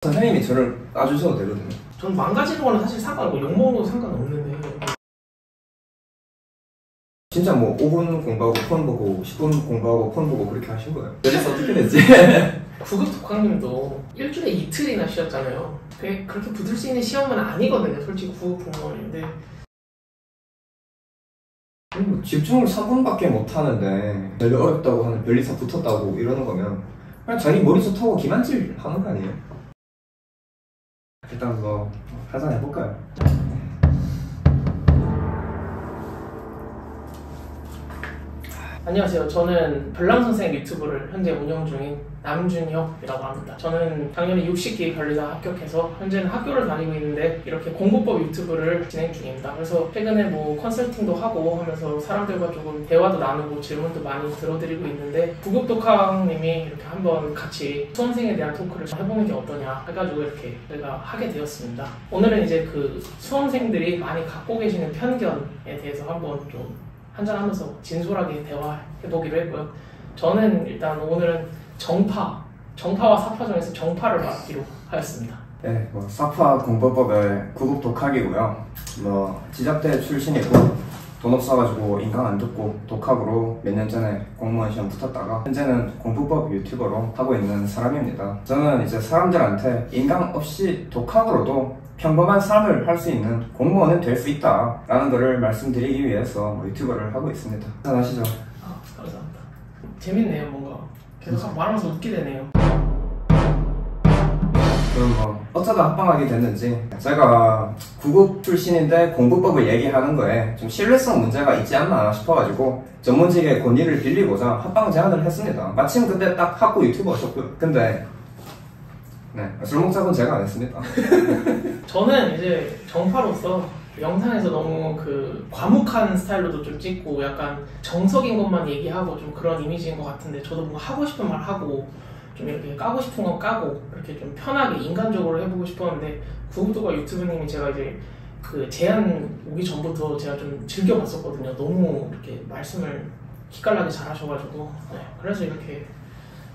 선생님이 저를 놔주셔도 되거든요. 전 망가지는 거는 사실 상관없고 욕먹는 거 상관없는데 진짜 뭐 5분 공부하고 폰 보고 10분 공부하고 폰 보고 그렇게 하신 거예요? 그래서 어떻게 됐지? 구급 독학님도 일주일에 이틀이나 쉬었잖아요. 그렇게 붙을 수 있는 시험은 아니거든요, 솔직히 구급 공무원인데. 집중을 3분밖에 못 하는데 되게 어렵다고 하는 변리사 붙었다고 이러는 거면 그냥 자기 머리 좋다고 기만질 하는 거 아니에요? 일단 뭐 하자 해볼까요? 안녕하세요. 저는 별남 선생 유튜브를 현재 운영 중인 남준혁이라고 합니다. 저는 작년에 60기 변리사 합격해서 현재는 학교를 다니고 있는데 이렇게 공부법 유튜브를 진행 중입니다. 그래서 최근에 뭐 컨설팅도 하고 하면서 사람들과 조금 대화도 나누고 질문도 많이 들어드리고 있는데 구급독학님이 이렇게 한번 같이 수험생에 대한 토크를 해보는 게 어떠냐 해가지고 이렇게 저희가 하게 되었습니다. 오늘은 이제 그 수험생들이 많이 갖고 계시는 편견에 대해서 한번 좀 한잔하면서 진솔하게 대화해보기로 했고요. 저는 일단 오늘은 정파와 사파 중에서 정파를 맡기로 하였습니다. 네, 뭐 사파 공부법의 구급 독학이고요. 뭐 지잡대 출신이고 돈 없어가지고 인강 안 듣고 독학으로 몇 년 전에 공무원 시험 붙었다가 현재는 공부법 유튜버로 하고 있는 사람입니다. 저는 이제 사람들한테 인강 없이 독학으로도 평범한 삶을 할 수 있는 공무원은 될 수 있다 라는 것을 말씀드리기 위해서 유튜버를 하고 있습니다. 한잔하시죠. 감사합니다. 재밌네요. 뭔가 계속 말하면서 웃게 되네요. 그럼 뭐 어쩌다 합방하게 됐는지 제가 구급 출신인데 공부법을 얘기하는 거에 좀 신뢰성 문제가 있지 않나 싶어가지고 전문직의 권위를 빌리고자 합방 제안을 했습니다. 마침 그때 딱 학부 유튜버셨고요. 근데 네, 술 먹자고는 제가 안 했습니다. 저는 이제 정파로서 영상에서 너무 그 과묵한 스타일로도 좀 찍고 약간 정석인 것만 얘기하고 좀 그런 이미지인 것 같은데 저도 뭔가 하고 싶은 말 하고 좀 이렇게 까고 싶은 건 까고 이렇게 좀 편하게 인간적으로 해보고 싶었는데 구급독학 유튜브님이 제가 이제 그 제안 오기 전부터 제가 좀 즐겨봤었거든요. 너무 이렇게 말씀을 기깔나게 잘하셔가지고 네, 그래서 이렇게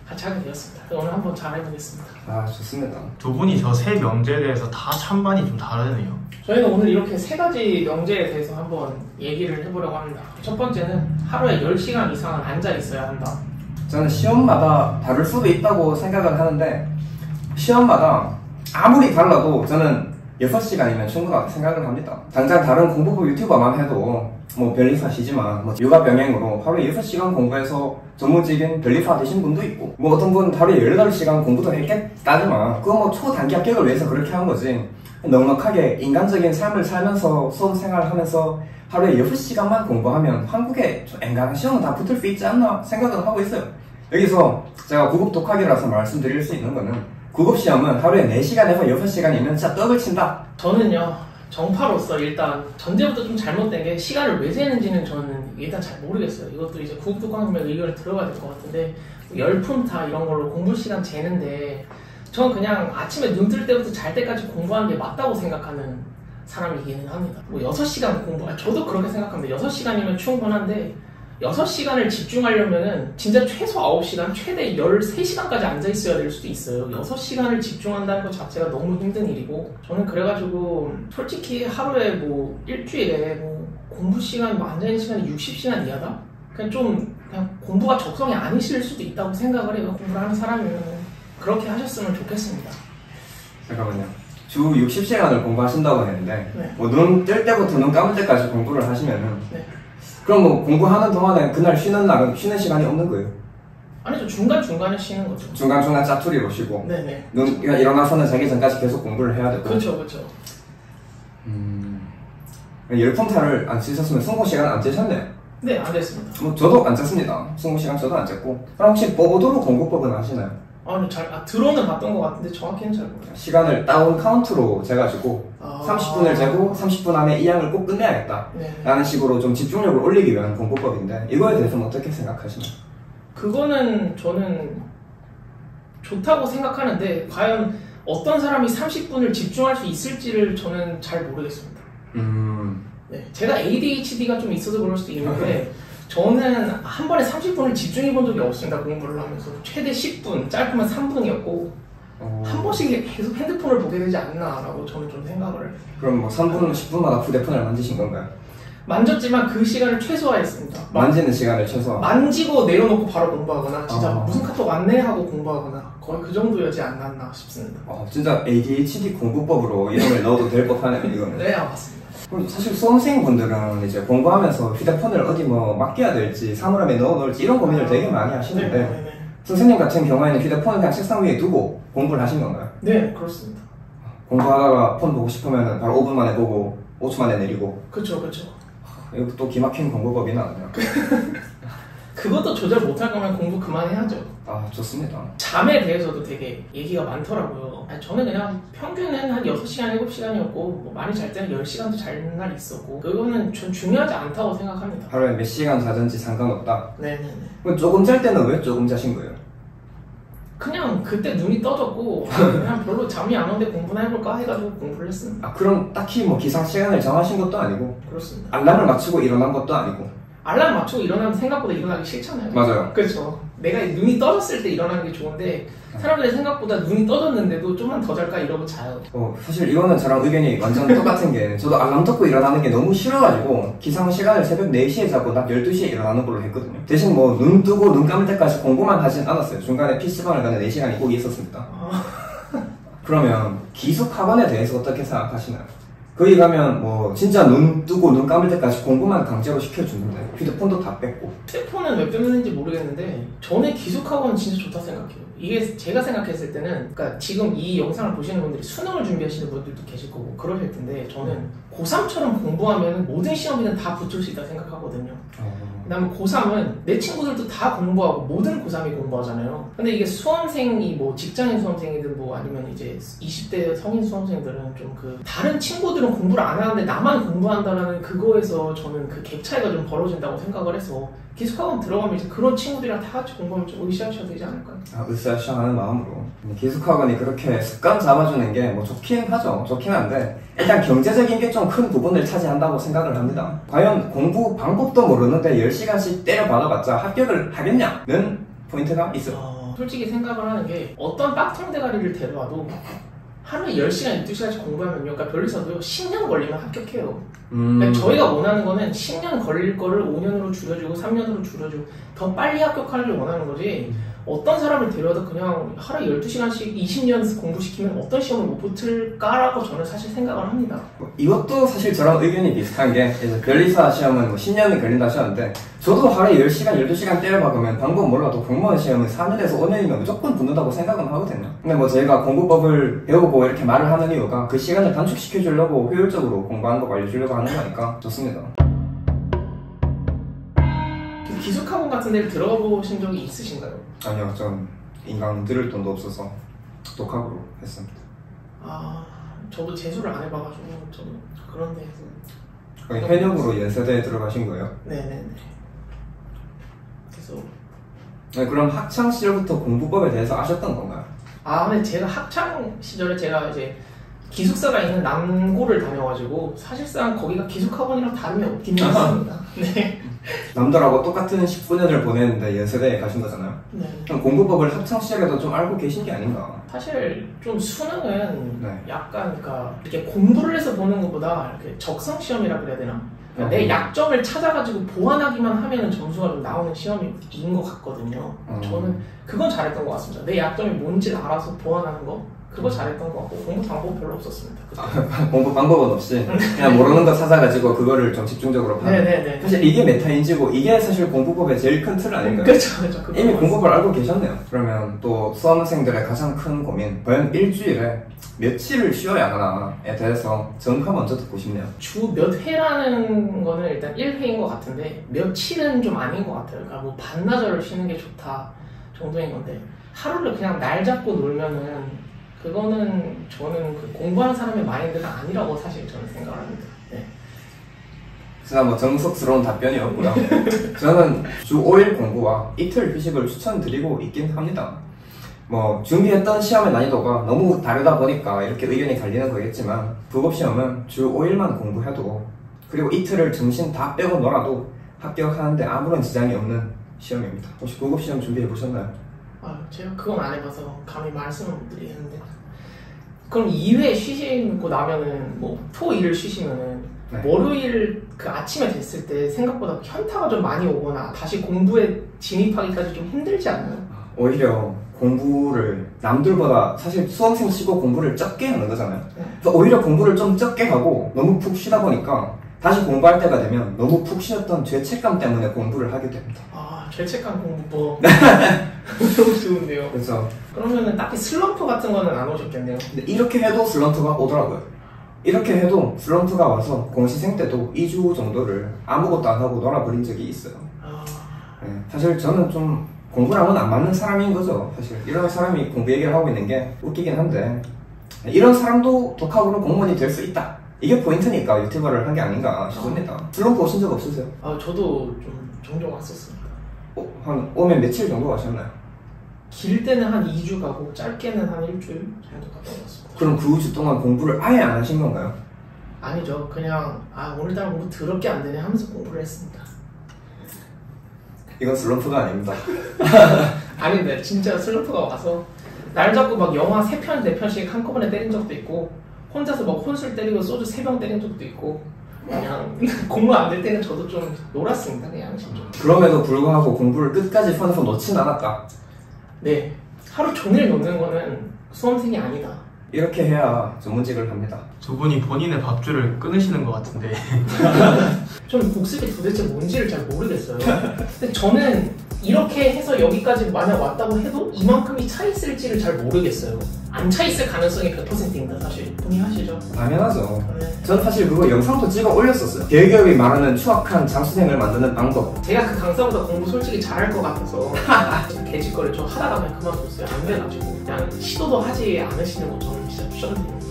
같이 하게 되었습니다. 오늘 한번 잘 해보겠습니다. 아, 좋습니다. 두 분이 저 세 명제에 대해서 다 찬반이 좀 다르네요. 저희는 오늘 이렇게 세 가지 명제에 대해서 한번 얘기를 해보려고 합니다. 첫 번째는 하루에 10시간 이상은 앉아 있어야 한다. 저는 시험마다 다를 수도 있다고 생각을 하는데 시험마다 아무리 달라도 저는 6시간이면 충분하다고 생각을 합니다. 당장 다른 공부법 유튜버만 해도 뭐 변리사시지만 뭐 육아 병행으로 하루에 6시간 공부해서 전문직인 변리사 되신 분도 있고 뭐 어떤 분은 하루에 18시간 공부도 했겠다지만 그건 뭐 초단기 합격을 위해서 그렇게 한 거지 넉넉하게 인간적인 삶을 살면서 수험생활을 하면서 하루에 6시간만 공부하면 한국에 좀 앵간한 시험은 다 붙을 수 있지 않나 생각을 하고 있어요. 여기서 제가 구급 독학이라서 말씀드릴 수 있는 거는 구급시험은 하루에 4시간에서 6시간이면 진짜 떡을 친다. 저는요 정파로서 일단 전제부터 좀 잘못된 게 시간을 왜 재는지는 저는 일단 잘 모르겠어요. 이것도 이제 구급독학님의 의견을 들어가야 될 것 같은데 열품타 이런 걸로 공부 시간 재는데 전 그냥 아침에 눈 뜰 때부터 잘 때까지 공부하는 게 맞다고 생각하는 사람이기는 합니다. 뭐 6시간 공부, 저도 그렇게 생각합니다. 6시간이면 충분한데 6시간을 집중하려면은 진짜 최소 9시간, 최대 13시간까지 앉아있어야 될 수도 있어요. 6시간을 집중한다는 것 자체가 너무 힘든 일이고 저는 그래가지고 솔직히 하루에 뭐 일주일에 뭐 공부 시간, 뭐 앉아있는 시간이 60시간 이하다? 그냥 공부가 적성이 아니실 수도 있다고 생각을 해요. 공부를 하는 사람이면 그렇게 하셨으면 좋겠습니다. 잠깐만요. 주 60시간을 공부하신다고 했는데 네. 뭐 눈 뜰 때부터 눈 감을 때까지 공부를 하시면은 네. 그럼 뭐 공부하는 동안에 그날 쉬는 날은 쉬는 시간이 없는 거예요? 아니죠. 중간중간에 쉬는 거죠. 중간중간 짜투리로 쉬고 네네. 일어나서는 자기 전까지 계속 공부를 해야 되고 그렇죠. 그렇죠. 열풍타를 안 치셨으면 승고 시간 안 치셨네요? 네, 안 됐습니다. 뭐 저도 안 쳤습니다. 승고 시간 저도 안 쳤고 그럼 혹시 뽀뽀도로 공부법은 아시나요? 아니 들어는 봤던 것 같은데 정확히는 잘 모르겠어요. 시간을 다운 카운트로 재가지고 30분을 재고 30분 안에 이 양을 꼭 끝내야겠다 라는 식으로 좀 집중력을 올리기 위한 공부법인데 이거에 대해서는 어떻게 생각하시나요? 그거는 저는 좋다고 생각하는데 과연 어떤 사람이 30분을 집중할 수 있을지를 저는 잘 모르겠습니다. 네, 제가 ADHD가 좀 있어서 그럴 수도 있는데 저는 한 번에 30분을 집중해 본 적이 없습니다. 공부를 하면서 최대 10분, 짧으면 3분이었고 한 번씩 계속 핸드폰을 보게 되지 않나라고 저는 좀 생각을 해요. 그럼 뭐 3분, 10분마다 휴대폰을 만지신 건가요? 만졌지만 그 시간을 최소화했습니다. 만지는 시간을 최소화. 만지고 내려놓고 바로 공부하거나 진짜 아. 무슨 카톡 왔네 하고 공부하거나 거의 그 정도여지 않았나 싶습니다. 진짜 ADHD 공부법으로 이름을 넣어도 될 법하네요, 이거는. 네, 맞습니다. 그럼 사실 수험생분들은 이제 공부하면서 휴대폰을 어디 뭐 맡겨야 될지 사물함에 넣어놓을지 이런 고민을 되게 많이 하시는데 네. 선생님 같은 경우에는 휴대폰을 그냥 책상 위에 두고 공부를 하신 건가요? 네, 그렇습니다. 공부하다가 폰 보고 싶으면 바로 5분 만에 보고 5초 만에 내리고. 그쵸. 이거 또 기막힌 공부법이 나왔네요. 그것도 조절 못할 거면 공부 그만해야죠. 좋습니다. 잠에 대해서도 되게 얘기가 많더라고요. 저는 그냥 평균은 한 6시간, 7시간이었고 뭐 많이 잘 때는 10시간도 자는 날이 있었고 그거는 전 중요하지 않다고 생각합니다. 하루에 몇 시간 자든지 상관없다. 네네네. 그럼 조금 잘 때는 왜 조금 자신 거예요? 그냥 그때 눈이 떠졌고 그냥 별로 잠이 안 오는데 공부나 해볼까 해가지고 공부를 했습니다. 그럼 딱히 뭐 기상 시간을 정하신 것도 아니고 그렇습니다. 알람을 맞추고 일어난 것도 아니고. 알람 맞추고 일어나면 생각보다 일어나기 싫잖아요. 맞아요. 그렇죠. 내가 눈이 떠졌을 때 일어나는 게 좋은데 사람들이 생각보다 눈이 떠졌는데도 좀만 더 잘까 이러고 자요. 사실 이거는 저랑 의견이 완전 똑같은 게 저도 알람 듣고 일어나는 게 너무 싫어가지고 기상 시간을 새벽 4시에 잡고 낮 12시에 일어나는 걸로 했거든요. 대신 뭐 눈 뜨고 눈 감을 때까지 공부만 하진 않았어요. 중간에 PC방을 가는 4시간이 꼭 있었습니다. 그러면 기숙학원에 대해서 어떻게 생각하시나요? 거기 가면 뭐 진짜 눈 뜨고 눈 감을 때까지 공부만 강제로 시켜주는데 휴대폰도 다 뺐고. 휴대폰은 왜 뺐는지 모르겠는데 저는 기숙학원은 진짜 좋다 생각해요. 이게 제가 생각했을 때는 그러니까 지금 이 영상을 보시는 분들이 수능을 준비하시는 분들도 계실 거고 그러실 텐데 저는 고3처럼 공부하면 모든 시험에는 다 붙을 수 있다 생각하거든요. 그다음에 고3은 내 친구들도 다 공부하고 모든 고3이 공부하잖아요. 근데 이게 수험생이 뭐 직장인 수험생이든 뭐 아니면 이제 20대 성인 수험생들은 좀 그 다른 친구들은 공부를 안 하는데 나만 공부한다라는 그거에서 저는 그 갭 차이가 좀 벌어진다고 생각을 해서 기숙학원 들어가면 이제 그런 친구들이랑 다 같이 공부하면 좀 으쌰으쌰 되지 않을까요? 으쌰으쌰 하는 마음으로. 기숙학원이 그렇게 습관 잡아주는 게 뭐 좋긴 하죠. 좋긴 한데 일단 경제적인 게 좀 큰 부분을 차지한다고 생각을 합니다. 과연 공부 방법도 모르는데 10시간씩 때려 받아봤자 합격을 하겠냐는 포인트가 있어요. 솔직히 생각을 하는 게 어떤 빡통 대가리를 데려와도 하루에 10시간, 12시간씩 공부하면요. 그러니까 별리서도요 10년 걸리면 합격해요. 그러니까 저희가 원하는 거는 10년 걸릴 거를 5년으로 줄여주고 3년으로 줄여주고 더 빨리 합격하려고 원하는 거지 어떤 사람을 데려와도 그냥 하루에 12시간씩 20년 공부시키면 어떤 시험을 못 붙을까라고 저는 사실 생각을 합니다. 이것도 사실 저랑 의견이 비슷한 게 이제 변리사 시험은 뭐 10년이 걸린다 하셨는데 저도 하루에 10시간, 12시간 때려박으면 방법 몰라도 공무원 시험은 4년에서 5년이면 무조건 붙는다고 생각은 하거든요. 근데 뭐 저희가 공부법을 배우고 이렇게 말을 하는 이유가 그 시간을 단축시켜 주려고 효율적으로 공부하는 거 알려주려고 하는 거니까 좋습니다. 기숙학원 같은 데를 들어가 보신 적이 있으신가요? 아니요, 전 인강 들을 돈도 없어서 독학으로 했습니다. 저도 재수를 안 해봐가지고 저는 그런 데에서 거의 현역으로 연세대에 들어가신 거예요? 네네네. 그래서 네, 그럼 학창 시절부터 공부법에 대해서 아셨던 건가요? 근데 제가 학창 시절에 제가 이제 기숙사가 있는 남고를 다녀가지고 사실상 거기가 기숙학원이랑 다름이 없긴 했습니다. 네. 남들하고 똑같은 19년을 보냈는데 연세대에 가신 거잖아요. 네. 그럼 공부법을 학창 시절에도 좀 알고 계신 게 아닌가? 사실 좀 수능은 네. 약간 그러니까 이렇게 공부를 해서 보는 것보다 이렇게 적성 시험이라 그래야 되나? 그러니까 내 약점을 찾아가지고 보완하기만 하면 점수가 좀 나오는 시험인 것 같거든요. 저는 그건 잘했던 것 같습니다. 내 약점이 뭔지를 알아서 보완하는 거 그거 잘했던 것 같고 공부 방법 별로 없었습니다. 공부 방법은 없이 그냥 모르는 거 찾아가지고 그거를 좀 집중적으로 파는. 네네네. 사실 이게 메타인지고 이게 사실 공부법의 제일 큰 틀 아닌가요? 그렇죠. 이미 공부법을 알고 계셨네요. 그러면 또 수험생들의 가장 큰 고민 과연 일주일에 며칠을 쉬어야 하나에 대해서 정가 먼저 듣고 싶네요. 주 몇 회라는 거는 일단 1회인 것 같은데 며칠은 좀 아닌 것 같아요. 그러니까 뭐 반나절을 쉬는 게 좋다 정도인 건데 하루를 그냥 날 잡고 놀면은 그거는 저는 그 공부하는 사람의 마인드가 아니라고 사실 저는 생각을 합니다. 네. 진짜 뭐 정석스러운 답변이었고요. 저는 주 5일 공부와 이틀 휴식을 추천드리고 있긴 합니다. 뭐 준비했던 시험의 난이도가 너무 다르다 보니까 이렇게 의견이 갈리는 거겠지만 부급시험은 주 5일만 공부해도 그리고 이틀을 정신 다 빼고 놀아도 합격하는데 아무런 지장이 없는 시험입니다. 혹시 부급시험 준비해 보셨나요? 아, 제가 그건 안 해봐서 감히 말씀을 못 드리겠는데. 그럼 2회 쉬시고 나면은 뭐 토, 일을 쉬시면은 네. 월요일 그 아침에 됐을 때 생각보다 현타가 좀 많이 오거나 다시 공부에 진입하기까지 좀 힘들지 않나요? 오히려 공부를 남들보다 사실 수험생 치고 공부를 적게 하는 거잖아요. 네. 그래서 오히려 공부를 좀 적게 하고 너무 푹 쉬다 보니까 다시 공부할 때가 되면 너무 푹 쉬었던 죄책감 때문에 공부를 하게 됩니다. 아, 죄책감 공부법. 너무 좋은데요. 그래서 그러면은 딱히 슬럼프 같은 거는 안 오셨겠네요. 근데 이렇게 해도 슬럼프가 오더라고요. 이렇게 해도 슬럼프가 와서 공시생 때도 2주 정도를 아무것도 안 하고 놀아버린 적이 있어요. 아, 네, 사실 저는 좀 공부랑은 안 맞는 사람인 거죠. 사실 이런 사람이 공부 얘기를 하고 있는 게 웃기긴 한데 이런 사람도 독학으로 공무원이 될 수 있다. 이게 포인트니까 유튜버를 한 게 아닌가 싶습니다. 슬럼프 오신 적 없으세요? 아, 저도 좀 종종 왔었습니다. 한 오면 며칠 정도 가셨나요? 길 때는 한 2주 가고 짧게는 한 일주일 정도 갔다 왔습니다. 그럼 그 2주 동안 공부를 아예 안 하신 건가요? 아니죠. 그냥 오늘따라 공부 더럽게 안 되네 하면서 공부를 했습니다. 이건 슬럼프가 아닙니다. 아닌데 진짜 슬럼프가 와서 날 잡고 막 영화 3편, 4편씩 한꺼번에 때린 적도 있고 혼자서 막 혼술 때리고 소주 3병 때린 적도 있고 그냥 공부 안 될 때는 저도 좀 놀았습니다. 그냥 진짜. 그럼에도 불구하고 공부를 끝까지 손에서 놓진 않았다. 네. 하루 종일 노는 거는 수험생이 아니다. 이렇게 해야 전문직을 합니다. 두 분이 본인의 밥줄을 끊으시는 것 같은데 저는 복습이 도대체 뭔지를 잘 모르겠어요. 근데 저는 이렇게 해서 여기까지 만약 왔다고 해도 이만큼이 차 있을지를 잘 모르겠어요. 안 차 있을 가능성이 100%입니다. 사실 동의하시죠? 당연하죠. 네. 전 사실 그거 영상도 찍어 올렸었어요. 대기업이 말하는 추악한 장수생을 만드는 방법. 제가 그 강사보다 공부 솔직히 잘할 것 같아서 개짓거리 저 하다가 그냥 그만뒀어요. 안 돼가지고 그냥 시도도 하지 않으시는 거 저는 진짜 추천드립니다.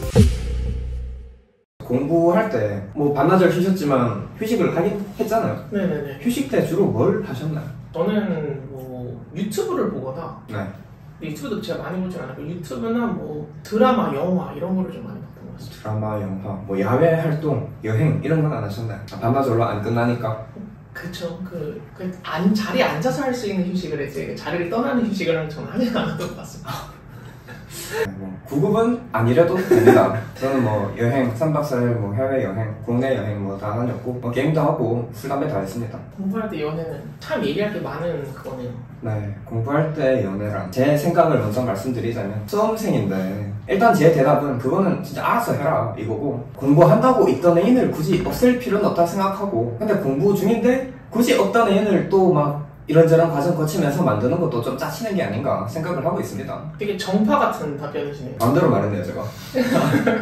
공부할 때 뭐 반나절 쉬셨지만 휴식을 하긴 했잖아요. 네네네. 휴식 때 주로 뭘 하셨나요? 저는 뭐 유튜브를 보거나 네. 유튜브도 제가 많이 보진 않았고 유튜브나 뭐 드라마, 영화 이런 거를 좀 많이 봤던 것 같습니다. 드라마, 영화, 뭐 야외 활동, 여행 이런 건 안 하셨나요? 반나절로 안 끝나니까. 그쵸. 자리에 앉아서 할 수 있는 휴식을 했지 자리를 떠나는 휴식을 저는 하진 않았던 것 같습니다. 네, 뭐 구급은 아니래도 됩니다. 저는 뭐 여행, 3박 4일 뭐 해외 여행, 국내 여행 뭐 다 다녔고 뭐 게임도 하고 술, 담배 다 했습니다. 공부할 때 연애는 참 얘기할 게 많은 그거네요. 네, 공부할 때 연애랑 제 생각을 먼저 말씀드리자면 수험생인데 일단 제 대답은 그거는 진짜 알아서 해라 이거고 공부한다고 있던 애인을 굳이 없앨 필요는 없다 생각하고 근데 공부 중인데 굳이 없던 애인을 또 막 이런저런 과정 거치면서 만드는 것도 좀 짜치는 게 아닌가 생각을 하고 있습니다. 되게 정파 같은 답변이시네요. 마음대로 말했네요 제가.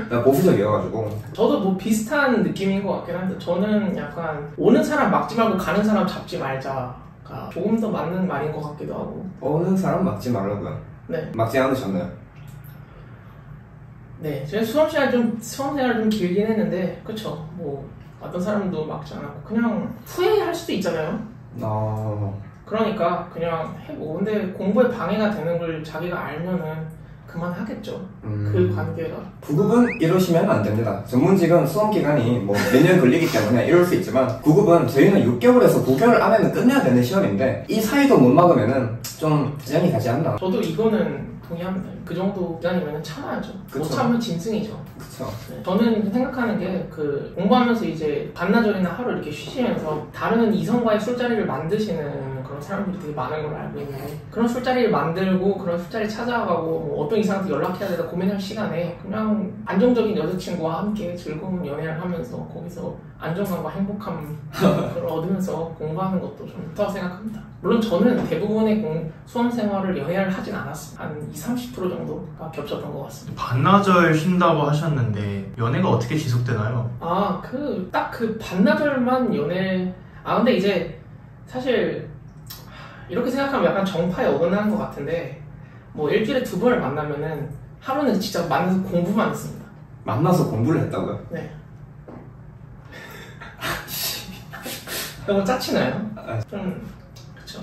나 보수적이어가지고. 저도 뭐 비슷한 느낌인 것 같긴 한데 저는 약간 오는 사람 막지 말고 가는 사람 잡지 말자가 조금 더 맞는 말인 것 같기도 하고. 오는 사람 막지 말라고요? 네. 막지 않으셨나요? 네, 제가 수험생활 좀 길긴 했는데, 그쵸. 뭐, 어떤 사람도 막지 않았고, 그냥 후회할 수도 있잖아요. 그러니까 그냥 해보고. 근데 공부에 방해가 되는 걸 자기가 알면은 그만하겠죠. 그 관계가. 구급은 이러시면 안 됩니다. 전문직은 수험 기간이 뭐 몇 년 걸리기 때문에 이럴 수 있지만 구급은 저희는 6개월에서 9개월 안에는 끝내야 되는 시험인데 이 사이도 못 막으면은 좀 지장이 가지 않나. 저도 이거는 동의합니다. 그 정도 기간이면 참아야죠. 그쵸. 못 참으면 짐승이죠. 그쵸. 네. 저는 생각하는 게 그 공부하면서 이제 반나절이나 하루 이렇게 쉬시면서 다른 이성과의 술자리를 만드시는 그런 사람들이 되게 많은 걸 알고 있는데 그런 술자리를 만들고 그런 술자리 찾아가고 뭐 어떤 이성한테 연락해야 되나 고민할 시간에 그냥 안정적인 여자친구와 함께 즐거운 연애를 하면서 거기서 안정감과 행복함을 얻으면서 공부하는 것도 좀 좋다고 생각합니다. 물론 저는 대부분의 수험 생활을 연애를 하진 않았습니다. 한 20, 30% 정도가 겹쳤던 것 같습니다. 반나절 쉰다고 하셨는데 연애가 어떻게 지속되나요? 딱 그 반나절만 연애. 근데 이제 사실 이렇게 생각하면 약간 정파에 어긋나는 것 같은데 뭐 일주일에 2번을 만나면은 하루는 진짜 만나서 공부만 했습니다. 만나서 공부를 했다고요? 네. 너무 짜치나요? 좀 그쵸.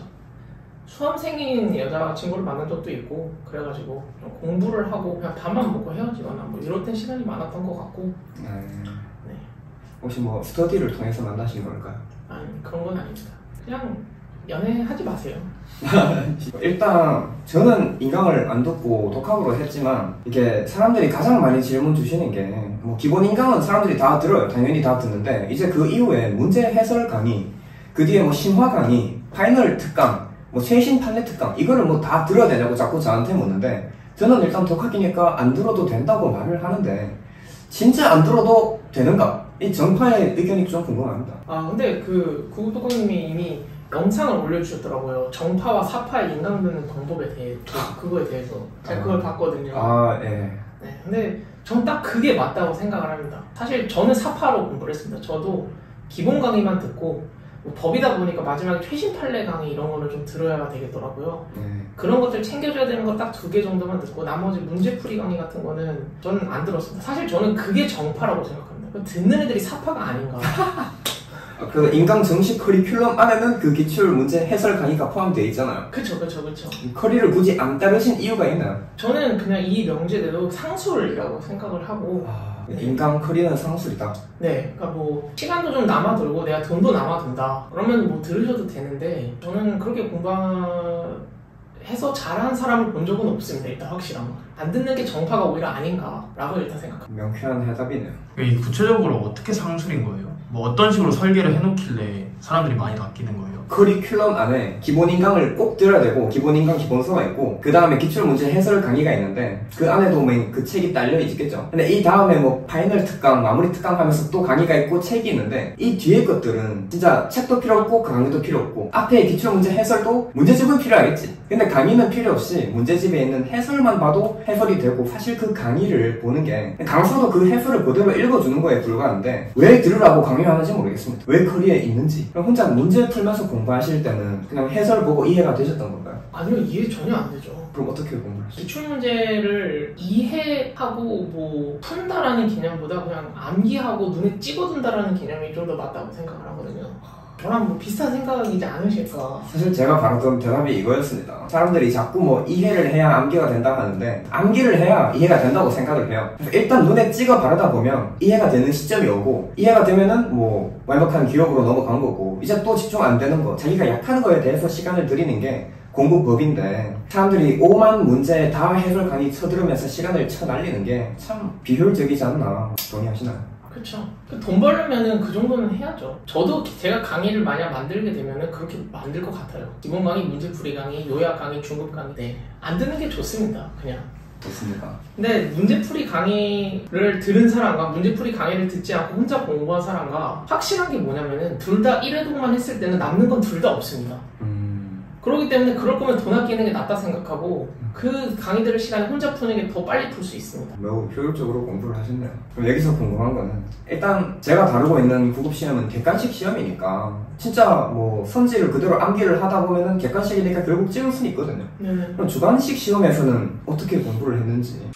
수험생인 여자친구를 만난 적도 있고 그래가지고 공부를 하고 그냥 밥만 먹고 헤어지거나 뭐 이럴 땐 시간이 많았던 것 같고. 네. 네. 혹시 뭐 스터디를 통해서 만나신 걸까요? 아니 그런 건 아닙니다. 그냥 연애하지 마세요. 일단 저는 인강을 안 듣고 독학으로 했지만 이게 사람들이 가장 많이 질문 주시는 게 뭐 기본 인강은 사람들이 다 들어요. 당연히 다 듣는데 이제 그 이후에 문제 해설 강의, 그 뒤에 뭐 심화 강의, 파이널 특강, 뭐 최신 판례 특강 이거를 뭐 다 들어야 되냐고 자꾸 저한테 묻는데 저는 일단 독학이니까 안 들어도 된다고 말을 하는데 진짜 안 들어도 되는가? 이 정파의 의견이 좀 궁금합니다. 근데 그 구독자님이 이미 영상을 올려주셨더라고요. 정파와 사파의 인강 듣는 방법에 대해 그거에 대해서 제가 그걸 봤거든요. 예. 네, 근데 전 딱 그게 맞다고 생각을 합니다. 사실 저는 사파로 공부를 했습니다. 저도 기본 강의만 듣고 뭐 법이다 보니까 마지막에 최신 판례 강의 이런 거를 좀 들어야 되겠더라고요. 그런 것들 챙겨줘야 되는 거 딱 2개 정도만 듣고 나머지 문제풀이 강의 같은 거는 저는 안 들었습니다. 사실 저는 그게 정파라고 생각합니다. 듣는 애들이 사파가 아닌가. 그래서 인강 정식 커리큘럼 안에는 그 기출 문제 해설 강의가 포함되어 있잖아요. 그쵸. 커리를 굳이 안 따르신 이유가 있나요? 저는 그냥 이 명제대로 상술이라고 생각을 하고 인강 커리는 상술이다. 네, 그러니까 뭐 시간도 좀 남아돌고 내가 돈도 남아돈다 그러면 뭐 들으셔도 되는데 저는 그렇게 공부해서 잘한 사람을 본 적은 없습니다. 일단 확실한 거. 안 듣는 게 정파가 오히려 아닌가라고 일단 생각합니다. 명쾌한 해답이네요. 이 구체적으로 어떻게 상술인 거예요? 뭐 어떤 식으로 설계를 해놓길래 사람들이 많이 바뀌는 거예요? 커리큘럼 안에 기본 인강을 꼭 들어야 되고 기본 인강 기본서가 있고 그 다음에 기출 문제 해설 강의가 있는데 그 안에도 뭐 그 책이 딸려 있겠죠. 근데 이 다음에 뭐 파이널 특강, 마무리 특강 하면서 또 강의가 있고 책이 있는데 이 뒤에 것들은 진짜 책도 필요 없고 강의도 필요 없고 앞에 기출 문제 해설도 문제집은 필요하겠지. 근데 강의는 필요 없이 문제집에 있는 해설만 봐도 해설이 되고 사실 그 강의를 보는 게 강사도 그 해설을 그대로 읽어주는 거에 불과한데 왜 들으라고 강요하는지 모르겠습니다. 왜 커리에 있는지. 그럼 혼자 문제 풀면서 공부하실 때는 그냥 해설 보고 이해가 되셨던 건가요? 아니요, 이해 전혀 안 되죠. 그럼 어떻게 공부를 하시죠? 기출 문제를 이해하고 뭐 푼다라는 개념보다 그냥 암기하고 눈에 찍어둔다라는 개념이 좀 더 맞다고 생각을 하거든요. 저랑 뭐 비슷한 생각이지 않으실까? 사실 제가 바라던 대답이 이거였습니다. 사람들이 자꾸 뭐 이해를 해야 암기가 된다 하는데 암기를 해야 이해가 된다고 생각을 해요. 그래서 일단 눈에 찍어 바르다 보면 이해가 되는 시점이 오고 이해가 되면은 뭐 완벽한 기억으로 넘어간 거고 이제 또 집중 안 되는 거 자기가 약한 거에 대해서 시간을 들이는 게 공부법인데 사람들이 5만 문제 다 해설 강의 쳐들으면서 시간을 쳐날리는 게 참 비효율적이지 않나 동의하시나요? 그쵸. 돈 벌려면은 그 정도는 해야죠. 저도 제가 강의를 만약 만들게 되면은 그렇게 만들 것 같아요. 기본 강의, 문제풀이 강의, 요약 강의, 중급 강의. 네. 안 듣는 게 좋습니다. 그냥. 좋습니다. 근데 문제풀이 강의를 들은 사람과 문제풀이 강의를 듣지 않고 혼자 공부한 사람과 확실한 게 뭐냐면은 둘 다 1회독만 했을 때는 남는 건 둘 다 없습니다. 그렇기 때문에 그럴 거면 돈 아끼는 게 낫다 생각하고 그 강의들을 시간에 혼자 푸는 게 더 빨리 풀 수 있습니다. 매우 효율적으로 공부를 하셨네요. 그럼 여기서 궁금한 거는 일단 제가 다루고 있는 구급 시험은 객관식 시험이니까 진짜 뭐 선지를 그대로 암기를 하다 보면은 객관식이니까 결국 찍을 수는 있거든요. 그럼 주관식 시험에서는 어떻게 공부를 했는지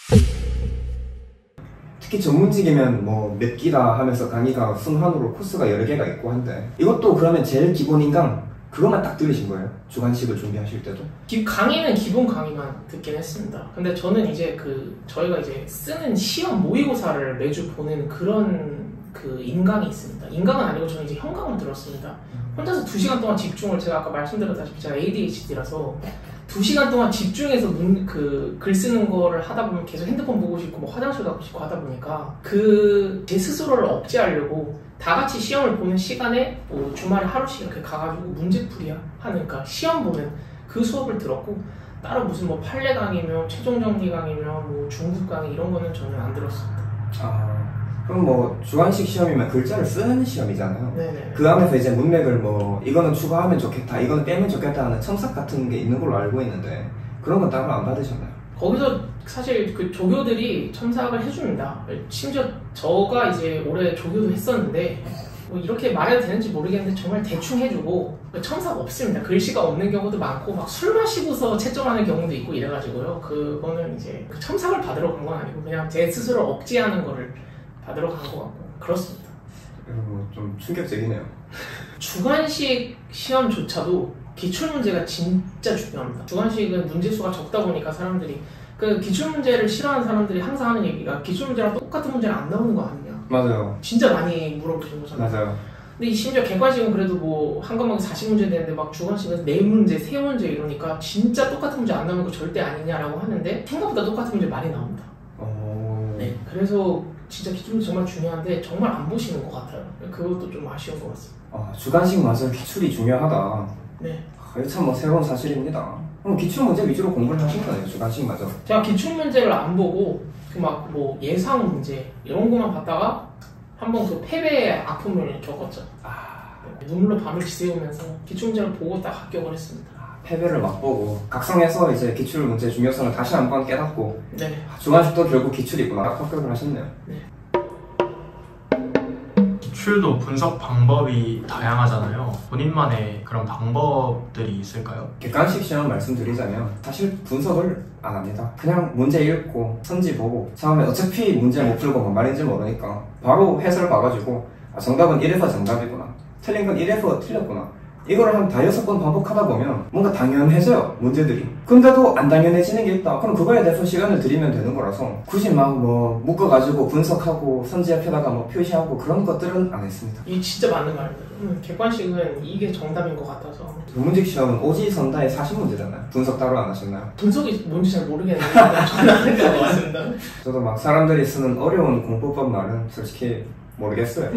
특히 전문직이면 뭐 몇 기다 하면서 강의가 순환으로 코스가 여러 개가 있고 한데 이것도 그러면 제일 기본 인강 그것만 딱 들으신 거예요? 주관식을 준비하실 때도? 강의는 기본 강의만 듣긴 했습니다. 근데 저는 이제 저희가 이제 쓰는 시험 모의고사를 매주 보는 그런 인강이 있습니다. 인강은 아니고 저는 이제 현강을 들었습니다. 혼자서 2시간 동안 집중을 제가 아까 말씀드렸다시피 제가 ADHD라서 2시간 동안 집중해서 글 쓰는 거를 하다 보면 계속 핸드폰 보고 싶고 뭐 화장실 가고 싶고 하다 보니까 제 스스로를 억제하려고 다 같이 시험을 보는 시간에 뭐 주말에 하루씩 이렇게 가가지고 문제풀이 하는 그러니까 시험 보는 그 수업을 들었고 따로 무슨 뭐 판례 강의며 최종 정리 강의며 뭐 중급 강의 이런 거는 저는 안 들었습니다. 그럼 뭐 주관식 시험이면 글자를 쓰는 시험이잖아요. 네네. 그 안에서 이제 문맥을 뭐 이거는 추가하면 좋겠다, 이거는 빼면 좋겠다 하는 첨삭 같은 게 있는 걸로 알고 있는데 그런 건 따로 안 받으셨나요? 거기서 사실 그 조교들이 첨삭을 해줍니다. 심지어 저가 이제 올해 조교도 했었는데 뭐 이렇게 말해도 되는지 모르겠는데 정말 대충 해주고 첨삭 없습니다. 글씨가 없는 경우도 많고 막 술 마시고서 채점하는 경우도 있고 이래가지고요. 그거는 이제 첨삭을 받으러 간 건 아니고 그냥 제 스스로 억제하는 거를 받으러 간 것 같고 그렇습니다. 좀 충격적이네요. 주관식 시험조차도 기출문제가 진짜 중요합니다. 주관식은 문제수가 적다 보니까 사람들이 기출문제를 싫어하는 사람들이 항상 하는 얘기가 기출문제랑 똑같은 문제는 안 나오는 거 아니냐. 맞아요. 진짜 많이 물어보시는 거잖아요. 맞아요. 근데 이 심지어 객관식은 그래도 뭐 한 과목에 40문제 되는데 막 주관식은 4문제, 3문제 이러니까 진짜 똑같은 문제 안 나오는 거 절대 아니냐라고 하는데 생각보다 똑같은 문제 많이 나옵니다. 네, 그래서 진짜 기출문제 정말 중요한데 정말 안 보시는 것 같아요. 그것도 좀 아쉬운 것 같습니다. 주관식 맞아 기출이 중요하다. 네. 이거 참 뭐 새로운 사실입니다. 그럼 기출 문제 위주로 공부를 하신 거네요, 주관식 맞아. 제가 기출문제를 안 보고 그 막 뭐 예상 문제 이런 것만 봤다가 한번 그 패배의 아픔을 겪었죠. 눈물로 밤을 지새우면서 기출문제를 보고 딱 합격을 했습니다. 패배를 맛보고 각성해서 이제 기출 문제 중요성을 다시 한번 깨닫고 네. 주관식도 결국 기출이구나 합격을 하셨네요. 네. 기출도 분석 방법이 다양하잖아요. 본인만의 그런 방법들이 있을까요? 객관식 시험 말씀드리자면 사실 분석을 안 합니다. 그냥 문제 읽고 선지 보고 처음에 어차피 문제 못 풀고 뭔 말인지 모르니까 바로 해설 봐가지고 정답은 이래서 정답이구나, 틀린 건 이래서 틀렸구나, 이거를 한 5-6번 반복하다 보면 뭔가 당연해져요, 문제들이. 근데도 안 당연해지는 게 있다. 그럼 그거에 대해서 시간을 들이면 되는 거라서 굳이 막 뭐 묶어가지고 분석하고 선지 앞에다가 뭐 표시하고 그런 것들은 안 했습니다. 이게 진짜 맞는 말입니다. 객관식은 이게 정답인 것 같아서. 전문직 시험은 오지선다의 40문제잖아요. 분석 따로 안 하셨나요? 분석이 뭔지 잘 모르겠는데 저는 안 했던 것 같습니다. 저도 막 사람들이 쓰는 어려운 공부법 말은 솔직히 모르겠어요.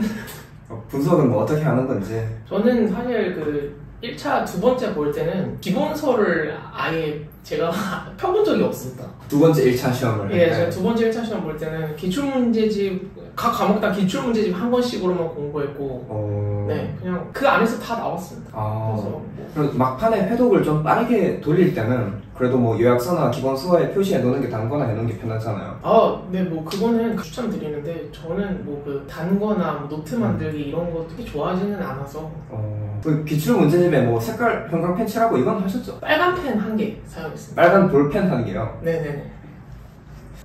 분석은 뭐 어떻게 하는 건지. 저는 사실 그 1차 두 번째 볼 때는 기본서를 아예 제가 펴본 적이 없습니다. 두 번째 1차 시험을. 예, 제가 두 번째 1차 시험 볼 때는 기출문제집 각 과목당 기출문제집 한 권씩으로만 공부했고 네, 그냥 그 안에서 다 나왔습니다. 그래서 그럼 막판에 회독을 좀 빠르게 돌릴 때는 그래도 뭐 요약서나 기본서에 표시해 놓는 게 단거나 해놓는 게 편하잖아요. 네, 뭐 그거는 추천드리는데 저는 뭐 그 단거나 뭐 노트 만들기 이런 거 되게 좋아하지는 않아서. 그 기출 문제집에 뭐 색깔 형광펜 칠하고 이건 하셨죠? 빨간 펜 한 개 사용했습니다. 빨간 볼펜 한 개요? 네네네.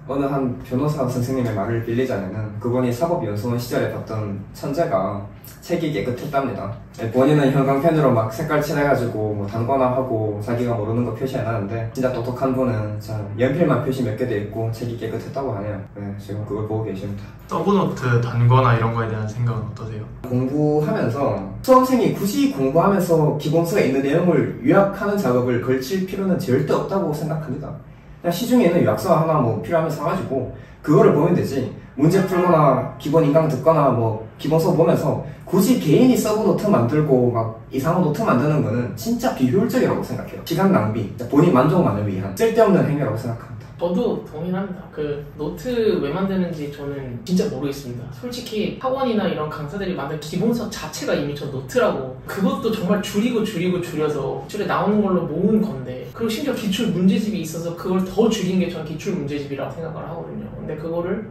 어느 한 변호사 선생님의 말을 빌리자면은 그분이 사법연수원 시절에 봤던 천재가 책이 깨끗했답니다. 본인은 형광펜으로 막 색깔 칠해가지고 뭐 단거나 하고 자기가 모르는 거 표시해놨는데 진짜 똑똑한 분은 연필만 표시 몇 개 돼 있고 책이 깨끗했다고 하네요. 네, 지금 그걸 보고 계십니다. 서브노트 단거나 이런 거에 대한 생각은 어떠세요? 공부하면서 수험생이 굳이 공부하면서 기본서에 있는 내용을 요약하는 작업을 걸칠 필요는 절대 없다고 생각합니다. 그냥 시중에 있는 요약서 하나 뭐 필요하면 사가지고 그거를 보면 되지, 문제 풀거나 기본 인강 듣거나 뭐 기본서 보면서 굳이 개인이 서브노트 만들고 막 이상한 노트 만드는 거는 진짜 비효율적이라고 생각해요. 시간 낭비, 본인 만족만을 위한 쓸데없는 행위라고 생각합니다. 저도 동의합니다. 그 노트 왜 만드는지 저는 진짜 모르겠습니다. 솔직히 학원이나 이런 강사들이 만든 기본서 자체가 이미 저 노트라고, 그것도 정말 줄여서 기출에 나오는 걸로 모은 건데, 그리고 심지어 기출 문제집이 있어서 그걸 더 줄인 게 전 기출 문제집이라고 생각을 하거든요. 근데 그거를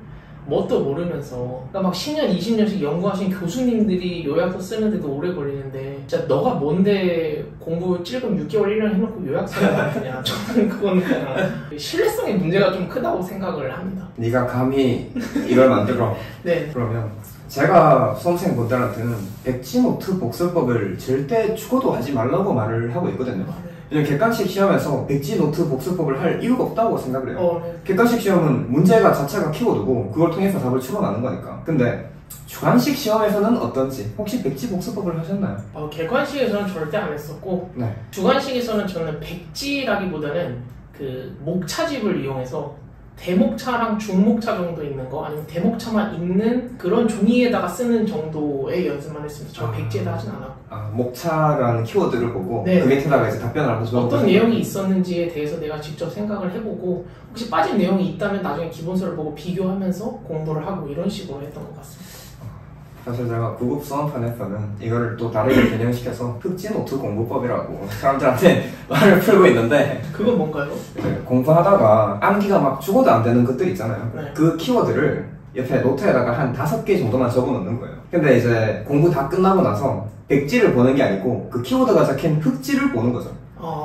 뭣도 모르면서, 그러니까 막 10년, 20년씩 연구하신 교수님들이 요약서 쓰는데도 오래 걸리는데, 진짜 너가 뭔데 공부 찔끔 6개월, 1년 해놓고 요약서를 만드냐. 저는 그건 그냥 신뢰성의 문제가 좀 크다고 생각을 합니다. 네가 감히 이걸 만들어. 네. 그러면 제가 수험생 분들한테는 백지노트 복습법을 절대 죽어도 하지 말라고 말을 하고 있거든요. 왜냐면 객관식 시험에서 백지노트 복습법을 할 이유가 없다고 생각을 해요. 네. 객관식 시험은 문제가 자체가 키워드고 그걸 통해서 답을 추론하는 거니까. 근데 주관식 시험에서는 어떤지 혹시 백지 복습법을 하셨나요? 객관식에서는 절대 안 했었고, 네. 주관식에서는 저는 백지라기보다는 그 목차집을 이용해서 대목차랑 중목차 정도 있는 거, 아니면 대목차만 있는 그런 종이에다가 쓰는 정도의 연습만 했습니다. 저는 백지에다 하진 않았고. 목차라는 키워드를 보고 네. 그 밑에다가 이제 답변을 한번 적어보세요. 어떤 내용이 있었는지에 대해서 내가 직접 생각을 해보고, 혹시 빠진 내용이 있다면 나중에 기본서를 보고 비교하면서 공부를 하고 이런 식으로 했던 것 같습니다. 사실 제가 구급 수험판에서는 이거를 또 다르게 변형시켜서 흑지노트 공부법이라고 사람들한테 말을 풀고 있는데, 그건 뭔가요? 공부하다가 암기가 막 죽어도 안 되는 것들 있잖아요. 네. 그 키워드를 옆에 노트에다가 한 5개 정도만 적어 놓는 거예요. 근데 이제 공부 다 끝나고 나서 백지를 보는 게 아니고 그 키워드가 적힌 흑지를 보는 거죠.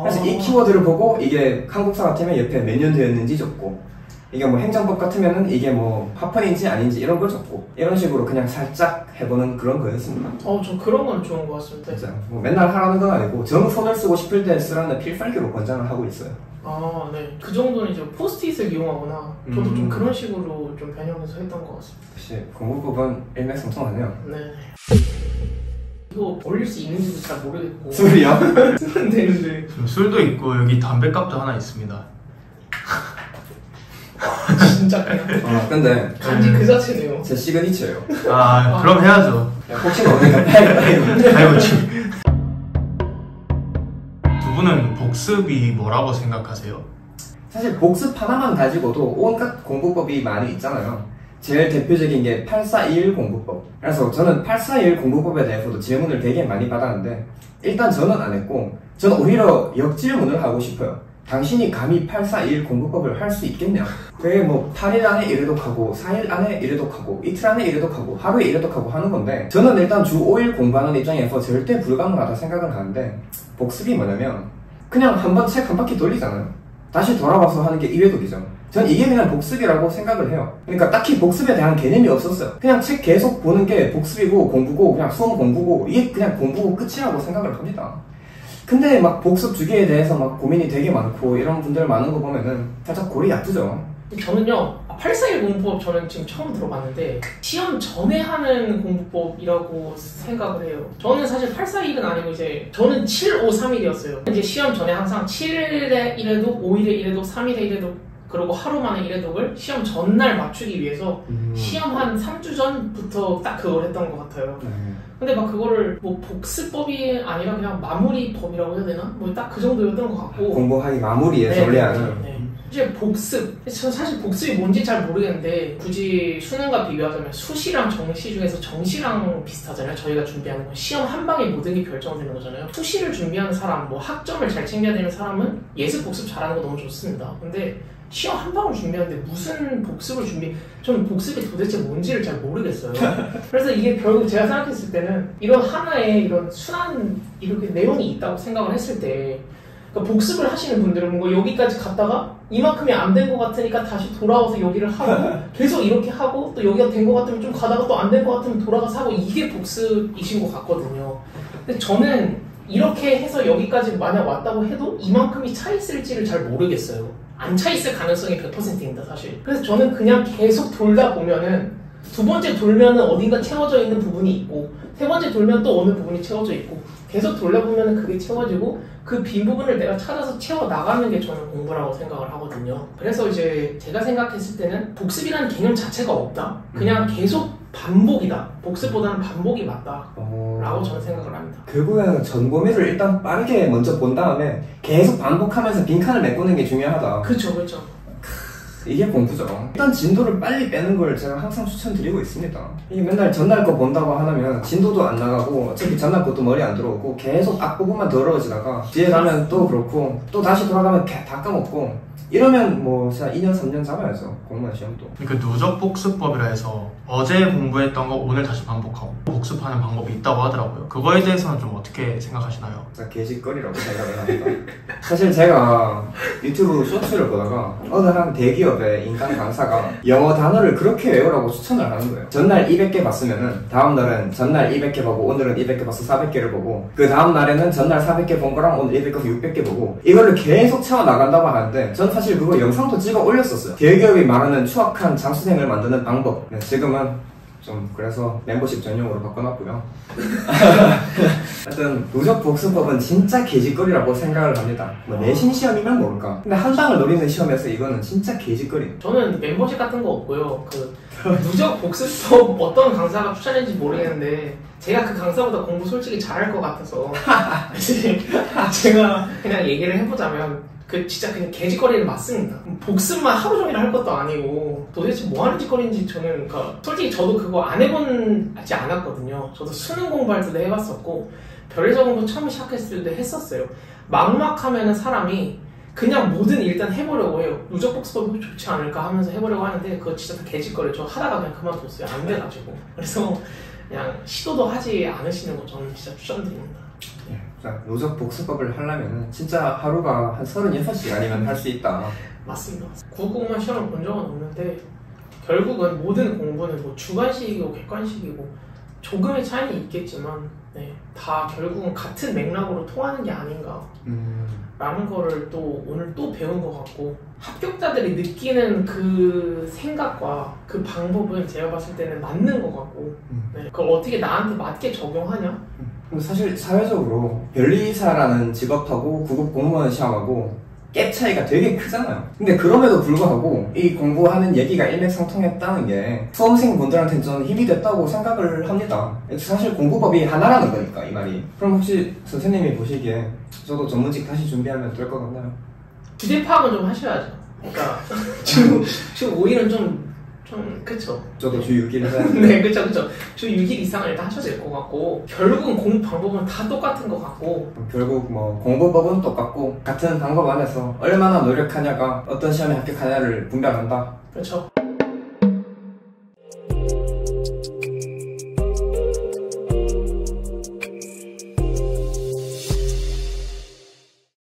그래서 이 키워드를 보고 이게 한국사 같으면 옆에 몇 년 되었는지 적고, 이게 뭐 행정법 같으면은 이게 뭐 파편인지 아닌지 이런 걸 적고, 이런 식으로 그냥 살짝 해보는 그런 거였습니다. 저 그런 건 좋은 것 같습니다. 진짜 뭐 맨날 하라는 건 아니고 정손을 쓰고 싶을 때 쓰라는 필살기로 권장을 하고 있어요. 네. 그 정도는 이제 포스트잇을 이용하거나, 저도 좀 그런 식으로 좀 변형해서 했던 것 같습니다. 역시 공부법은 일맥상통하네요. 네. 이거 올릴 수 있는지도 잘 모르겠고 술이요? 술은 되는데 술도 있고 여기 담배값도 하나 있습니다. 진짜 그냥 근데 간지 그 자체네요. 제 시그니처예요. 아 그럼 해야죠. 혹시나 모르니까 빨리. 아이고 두 분은 복습이 뭐라고 생각하세요? 사실 복습 하나만 가지고도 온갖 공부법이 많이 있잖아요. 제일 대표적인 게 8421 공부법. 그래서 저는 8421 공부법에 대해서도 질문을 되게 많이 받았는데 일단 저는 안 했고 저는 오히려 역질문을 하고 싶어요. 당신이 감히 8421 공부법을 할 수 있겠냐? 그게 뭐 8일 안에 1회독하고 4일 안에 1회독하고 이틀 안에 1회독하고 하루에 1회독하고 하는 건데 저는 일단 주 5일 공부하는 입장에서 절대 불가능하다 생각을 하는데 복습이 뭐냐면 그냥 한번 책 한 바퀴 돌리잖아요. 다시 돌아와서 하는 게 2회독이죠. 전 이게 그냥 복습이라고 생각을 해요. 그러니까 딱히 복습에 대한 개념이 없었어요. 그냥 책 계속 보는 게 복습이고 공부고 그냥 수험 공부고 이게 그냥 공부고 끝이라고 생각을 합니다. 근데 막 복습 주기에 대해서 막 고민이 되게 많고 이런 분들 많은 거 보면은 살짝 골이 아프죠. 저는요 841 공부법 저는 지금 처음 들어봤는데 시험 전에 하는 공부법이라고 생각을 해요. 저는 사실 841은 아니고 이제 저는 753일이었어요. 이제 시험 전에 항상 7일에 1회독, 5일에 1회독, 3일에 1회독 그리고 하루 만에 1회독을 시험 전날 맞추기 위해서 시험 한 3주 전부터 딱 그걸 했던 것 같아요. 근데 막 그거를 뭐 복습법이 아니라 그냥 마무리법이라고 해야 되나? 뭐 딱 그 정도였던 것 같고 공부하기 마무리에 전례하는 이제 복습, 전 사실 복습이 뭔지 잘 모르겠는데 굳이 수능과 비교하자면 수시랑 정시 중에서 정시랑 비슷하잖아요. 저희가 준비하는 건 시험 한 방에 모든 게 결정되는 거잖아요. 수시를 준비하는 사람, 뭐 학점을 잘 챙겨야 되는 사람은 예습 복습 잘하는 거 너무 좋습니다. 근데 시험 한 방을 준비하는데 무슨 복습을 저는 복습이 도대체 뭔지를 잘 모르겠어요. 그래서 이게 결국 제가 생각했을 때는 이런 하나의 이런 순한 이렇게 내용이 있다고 생각을 했을 때 그러니까 복습을 하시는 분들은 뭐 여기까지 갔다가 이만큼이 안 된 것 같으니까 다시 돌아와서 여기를 하고 계속 이렇게 하고 또 여기가 된 것 같으면 좀 가다가 또 안 된 것 같으면 돌아가서 하고 이게 복습이신 것 같거든요. 근데 저는 이렇게 해서 여기까지 만약 왔다고 해도 이만큼이 차 있을지를 잘 모르겠어요. 안 차 있을 가능성이 100%입니다 사실. 그래서 저는 그냥 계속 돌다 보면은 두 번째 돌면은 어딘가 채워져 있는 부분이 있고 세 번째 돌면 또 어느 부분이 채워져 있고 계속 돌려보면은 그게 채워지고 그 빈 부분을 내가 찾아서 채워 나가는 게 저는 공부라고 생각을 하거든요. 그래서 이제 제가 생각했을 때는 복습이라는 개념 자체가 없다. 그냥 계속 반복이다. 복습보다는 반복이 맞다. 라고 저는 생각을 합니다. 결국에는 전공의를 일단 빠르게 먼저 본 다음에 계속 반복하면서 빈칸을 메꾸는 게 중요하다. 그렇죠. 이게 공부죠. 일단 진도를 빨리 빼는 걸 제가 항상 추천드리고 있습니다. 이게 맨날 전날 거 본다고 하면 진도도 안 나가고 어차피 전날 것도 머리 안 들어오고 계속 앞부분만 더러워지다가 뒤에 가면 또 그렇고 또 다시 돌아가면 다 까먹고 이러면 뭐 진짜 2년 3년 잡아야죠. 공무원 시험도. 그러니까 누적 복습법이라 해서 어제 공부했던 거 오늘 다시 반복하고 복습하는 방법이 있다고 하더라고요. 그거에 대해서는 좀 어떻게 생각하시나요? 진짜 개짓거리라고 생각을 합니다. 사실 제가 유튜브 쇼츠를 보다가 어느 한 대기업의 인간 강사가 영어 단어를 그렇게 외우라고 추천을 하는 거예요. 전날 200개 봤으면은 다음 날은 전날 200개 보고 오늘은 200개 봐서 400개를 보고 그 다음 날에는 전날 400개 본 거랑 오늘 200개 봐서 600개 보고 이거를 계속 채워 나간다고 하는데 전 사실 그거 영상도 찍어 올렸었어요. 대기업이 말하는 추악한 장수생을 만드는 방법. 네, 지금은 좀 그래서 멤버십 전용으로 바꿔놨고요. 하여튼 누적 복습법은 진짜 개짓거리라고 생각을 합니다. 뭐 내신 시험이면 모를까. 근데 한 방을 노리는 시험에서 이거는 진짜 개짓거리. 저는 멤버십 같은 거 없고요. 그 누적 복습법 어떤 강사가 추천했는지 모르겠는데 제가 그 강사보다 공부 솔직히 잘할 것 같아서 제가 그냥 얘기를 해보자면 그 진짜 그냥 개짓거리는 맞습니다. 복습만 하루 종일 할 것도 아니고 도대체 뭐 하는 짓거리인지 저는 그러니까 솔직히 저도 그거 안 해본지 않았거든요. 저도 수능 공부할 때도 해봤었고 별의자 공부 처음 시작했을 때도 했었어요. 막막하면은 사람이 그냥 뭐든 일단 해보려고 해요. 누적 복습법이 좋지 않을까 하면서 해보려고 하는데 그거 진짜 다 개짓거리. 저 하다가 그냥 그만뒀어요. 안 돼가지고. 그래서 그냥 시도도 하지 않으시는 거 저는 진짜 추천드립니다. 누적 복습법을 하려면 진짜 하루가 한 36시간이면 할 수 있다. 맞습니다. 999만 시험을 본 적은 없는데 결국은 모든 공부는 뭐 주관식이고 객관식이고 조금의 차이는 있겠지만 네, 다 결국은 같은 맥락으로 통하는 게 아닌가 라는 거를 또 오늘 또 배운 것 같고 합격자들이 느끼는 그 생각과 그 방법은 제가 봤을 때는 맞는 것 같고 네, 그걸 어떻게 나한테 맞게 적용하냐 근데 사실 사회적으로 변리사라는 직업하고 구급 공무원 시험하고 갭 차이가 되게 크잖아요. 근데 그럼에도 불구하고 이 공부하는 얘기가 일맥상통했다는 게 수험생분들한테는 저는 힘이 됐다고 생각을 합니다. 사실 공부법이 하나라는 거니까 이 말이. 그럼 혹시 선생님이 보시기에 저도 전문직 다시 준비하면 될 것 같나요? 주제 파악은 좀 하셔야죠. 그러니까 주 5일은 좀 그쵸. 저도 주 6일 해야 네, 그쵸. 주 6일 이상을 일단 하셔야 될 것 같고, 결국은 공부 방법은 다 똑같은 것 같고, 결국 뭐 공부법은 똑같고 같은 방법 안에서 얼마나 노력하냐가 어떤 시험에 합격하냐를 분별한다. 그렇죠.